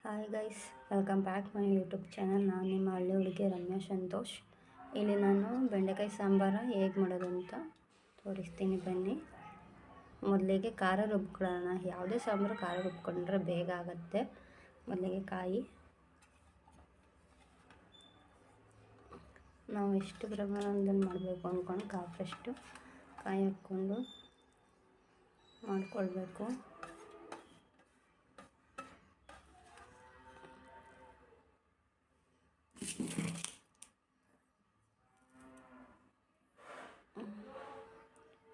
Hi guys, welcome back my YouTube channel. ನಾನು ನಿಮ್ಮ ಹಳ್ಳಿ ಹುಡುಗಿ ರಮ್ಯಾ ಸಂತೋಷ್. ಇಲ್ಲಿ ನಾನು ಬೆಂಡೆಕಾಯಿ ಸಾಂಬಾರು ಹೇಗೆ ಮಾಡೋದು ಅಂತ ತೋರಿಸ್ತೀನಿ, ಬನ್ನಿ. ಮೊದಲಿಗೆ ಖಾರ ರುಬ್ಕೊಳ್ಳೋಣ. ಯಾವುದೇ ಸಾಂಬಾರು ಖಾರ ರುಬ್ಕೊಂಡ್ರೆ ಬೇಗ ಆಗುತ್ತೆ. ಮೊದಲಿಗೆ ಕಾಯಿ, ನಾವು ಎಷ್ಟು ಪ್ರಮಾಣದಲ್ಲಿ ಮಾಡಬೇಕು ಅಂದ್ಕೊಂಡು ಕಾಫಷ್ಟು ಕಾಯಿ ಹಾಕ್ಕೊಂಡು ಮಾಡಿಕೊಳ್ಬೇಕು.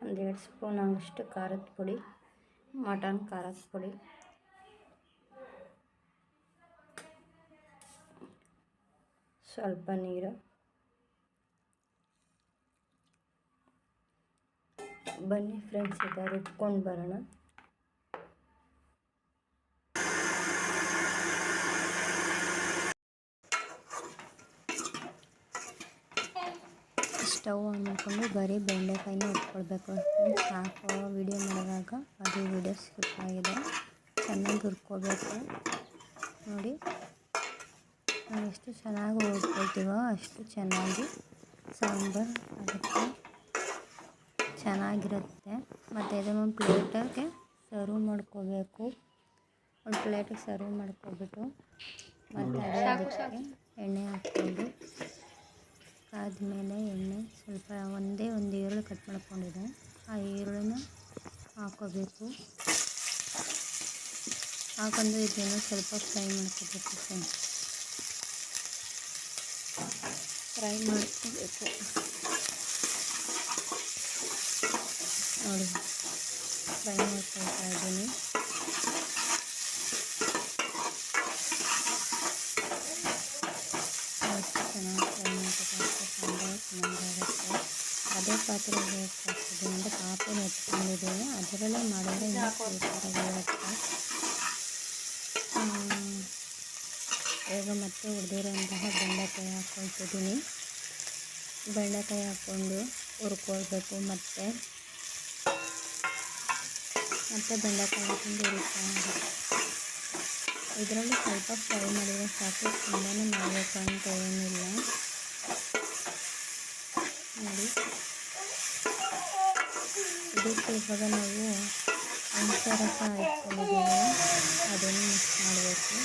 ಒಂದೆರಡು ಸ್ಪೂನ್ ಆಗೋಷ್ಟು ಖಾರದ ಪುಡಿ, ಮಟನ್ ಖಾರದ ಪುಡಿ, ಸ್ವಲ್ಪ ನೀರು. ಬನ್ನಿ ಫ್ರೆಂಡ್ಸ್, ಈಗ ರುಬ್ಕೊಂಡು ಬರೋಣ. ಸ್ಟವ್ ಆನ್ ಮಾಡಿಕೊಂಡು ಬರೀ ಬೆಂಡೆಕಾಯಿನ ಹುರ್ಕೊಳ್ಬೇಕು. ಸಾಕು, ವಿಡಿಯೋ ಮಾಡುವಾಗ ಅದು ವಿಡಿಯೋ ಸ್ಕಿಪ್ ಆಗಿದೆ. ಚೆನ್ನಾಗಿ ಹುರ್ಕೋಬೇಕು. ನೋಡಿ, ನಾವು ಎಷ್ಟು ಚೆನ್ನಾಗಿ ಹುರ್ಕೊಳ್ತೀವೋ ಅಷ್ಟು ಚೆನ್ನಾಗಿ ಸಾಂಬಾರು ಆಗುತ್ತೆ, ಚೆನ್ನಾಗಿರುತ್ತೆ. ಮತ್ತು ಇದನ್ನು ಒಂದು ಪ್ಲೇಟಿಗೆ ಸರ್ವ್ ಮಾಡ್ಕೋಬೇಕು. ಒಂದು ಪ್ಲೇಟಿಗೆ ಸರ್ವ್ ಮಾಡ್ಕೊಬಿಟ್ಟು ಮತ್ತು ಅದಕ್ಕೆ ಎಣ್ಣೆ ಹಾಕ್ಕೊಂಡು ಆದಮೇಲೆ ಎಣ್ಣೆ ಸ್ವಲ್ಪ ಒಂದು ಈರುಳ್ಳಿ ಕಟ್ ಮಾಡ್ಕೊಂಡಿದ್ದೆ, ಆ ಈರುಳ್ಳಿನ ಹಾಕೋಬೇಕು. ಹಾಕೊಂಡು ಇದನ್ನು ಸ್ವಲ್ಪ ಫ್ರೈ ಮಾಡ್ಕೋಬೇಕು. ಫ್ರೈ ಮಾಡ್ಕೋಬೇಕು. ನೋಡಿ, ಫ್ರೈ ಮಾಡ್ಕೊಳ್ತಾ ಇದ್ದೀನಿ. ಚೆನ್ನಾಗಿ ಫ್ರೈ ಮಾಡ್ಕೊಳ್ತಾ ಸಾಂಬಾರು ಚೆನ್ನಾಗಾಗುತ್ತೆ. ಅದೇ ಪಾತ್ರೆಗೆ ಹಾಕ್ತಿದ್ದೀನಿ ಅಂದರೆ ಕಾಪು ನೆಚ್ಕೊಂಡಿದ್ದೀನಿ, ಅದರಲ್ಲೇ ಮಾಡಿದ್ರೆ ಇನ್ನೂ ಸೂಪರಾಗಿರುತ್ತೆ. ಈಗ ಮತ್ತೆ ಹುರಿದಿರೋಂತಹ ಬೆಂಡೆಕಾಯಿ ಹಾಕ್ಕೊಳ್ತಿದ್ದೀನಿ. ಬೆಂಡೆಕಾಯಿ ಹಾಕ್ಕೊಂಡು ಹುರ್ಕೊಳ್ಬೇಕು. ಮತ್ತೆ ಬೆಂಡೆಕಾಯಿ ಹಾಕ್ಕೊಂಡು ಹುರಿತಾ ಇರುತ್ತೆ. ಇದರಲ್ಲಿ ಸ್ವಲ್ಪ ಫ್ರೈ ಮಾಡಿದರೆ ಸಾಕು, ತುಂಬಾ ಮಾಡಬೇಕು ಅಂತ ಏನಿಲ್ಲ. ನೋಡಿ, ಇದಕ್ಕೆ ಇವಾಗ ನಾವು ಹುಣಸೆ ರಸ ಇಟ್ಕೊಂಡಿದ್ದೀವಿ, ಅದನ್ನು ಮಿಕ್ಸ್ ಮಾಡಬೇಕು.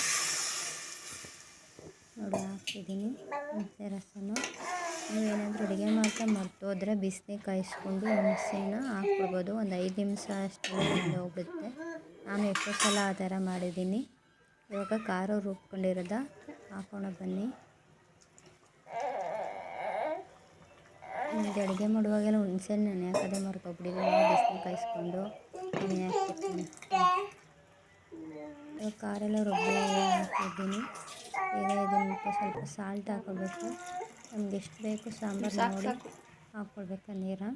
ನೋಡಿ, ಹಾಕ್ತಿದ್ದೀನಿ ಹುಣಸೆ ರಸನ. ನೀವೇನಾದರೂ ಅಡುಗೆ ಮಾಡ್ತಾ ಮರ್ತೋದ್ರೆ ಬಿಸಿನೀರು ಕಾಯಿಸ್ಕೊಂಡು ಹುಣಸೆನ ಹಾಕ್ಬಿಡ್ಬೋದು. ಒಂದು 5 ನಿಮಿಷ ಅಷ್ಟೆಲ್ಲ ಹೋಗುತ್ತೆ. ನಾನು ಎಷ್ಟೋ ಸಲ ಆ ಥರ ಮಾಡಿದ್ದೀನಿ. ಇವಾಗ ಖಾರ ರುಬ್ಕೊಂಡಿರೋದ ಹಾಕೋಣ, ಬನ್ನಿ. ಇದು ಅಡುಗೆ ಮಾಡುವಾಗೆಲ್ಲ ಹುಣಸೆ ನೆನೆ ಹಾಕೋದೇ ಮರ್ತೋಗ್ಬಿಟ್ಟಿದ್ದೀನಿ. ಬಿಸಿನೀರು ಕಾಯಿಸ್ಕೊಂಡು ನೆನೆ ಹಾಕ್ಬಿಡ್ತೀನಿ. ಇವಾಗ ಖಾರ ಎಲ್ಲ ರುಬ್ಬಿ ಹಾಕಿದ್ದೀನಿ. ಈಗ ಇದನ್ನು ಸ್ವಲ್ಪ ಸಾಲ್ಟ್ ಹಾಕೋಬೇಕು. ನಮ್ಗೆ ಎಷ್ಟು ಬೇಕು ಸಾಂಬಾರು ನೋಡಿ ಹಾಕ್ಕೊಳ್ಬೇಕು ನೀರು.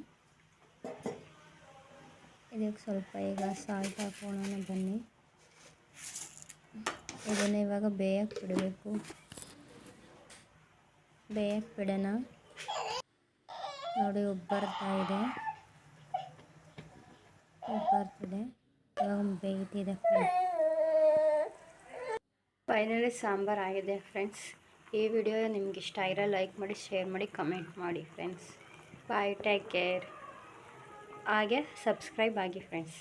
ಇದಕ್ಕೆ ಸ್ವಲ್ಪ ಈಗ ಸಾಲ್ಟ್ ಹಾಕೋಣ, ಬನ್ನಿ. ಇದನ್ನು ಇವಾಗ ಬೇಯಕ್ಕೆ ಬಿಡಬೇಕು. ಬೇಯಕ್ಕೆ ಬಿಡೋಣ. ನೋಡಿ, ಉಬ್ಬರ್ತಾಯಿದೆ, ಉಬ್ಬರ್ತಿದೆ. ಇವಾಗ ಬೇಯ್ತಿದೆ. ಫೈನಲಿ ಸಾಂಬಾರು ಆಗಿದೆ ಫ್ರೆಂಡ್ಸ್. ಈ ವಿಡಿಯೋ ನಿಮ್ಗೆ ಇಷ್ಟ ಆಗಿರೋ ಲೈಕ್ ಮಾಡಿ, ಶೇರ್ ಮಾಡಿ, ಕಮೆಂಟ್ ಮಾಡಿ ಫ್ರೆಂಡ್ಸ್. ಬಾಯ್, ಟೇಕ್ ಕೇರ್. ಹಾಗೆ ಸಬ್ಸ್ಕ್ರೈಬ್ ಆಗಿ ಫ್ರೆಂಡ್ಸ್.